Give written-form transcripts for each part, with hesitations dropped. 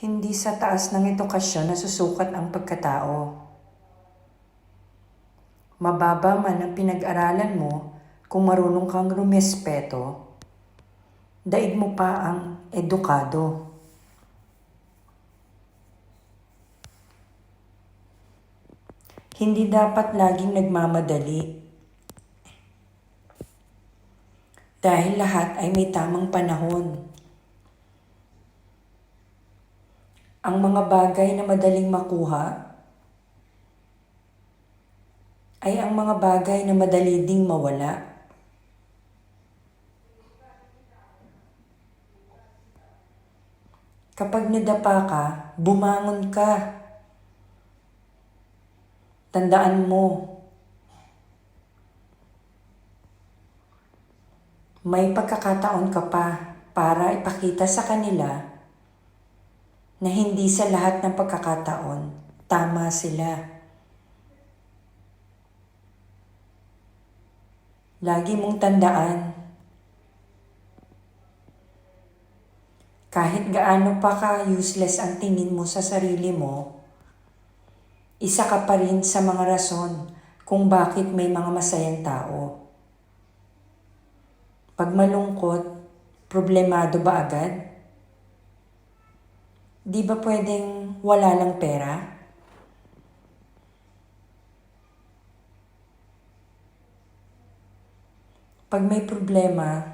Hindi sa taas ng edukasyon nasusukat ang pagkatao. Mababa man ang pinag-aralan mo kung marunong kang rumespeto, daig mo pa ang edukado. Hindi dapat laging nagmamadali. Dahil lahat ay may tamang panahon. Ang mga bagay na madaling makuha ay ang mga bagay na madali ding mawala. Kapag nadapa ka, bumangon ka. Tandaan mo, may pagkakataon ka pa para ipakita sa kanila na hindi sa lahat ng pagkakataon tama sila. Lagi mong tandaan, kahit gaano pa ka-useless ang tingin mo sa sarili mo, isa ka pa rin sa mga rason kung bakit may mga masayang tao. Pag malungkot, problemado ba agad? Di ba pwedeng wala lang pera? Pag may problema,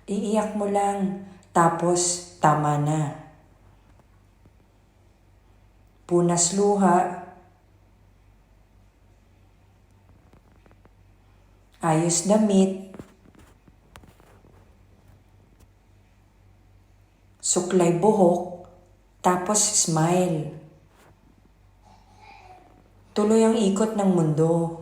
iiyak mo lang, tapos tama na. Punas luha, ayos damit, suklay buhok, tapos smile. Tuloy ang ikot ng mundo.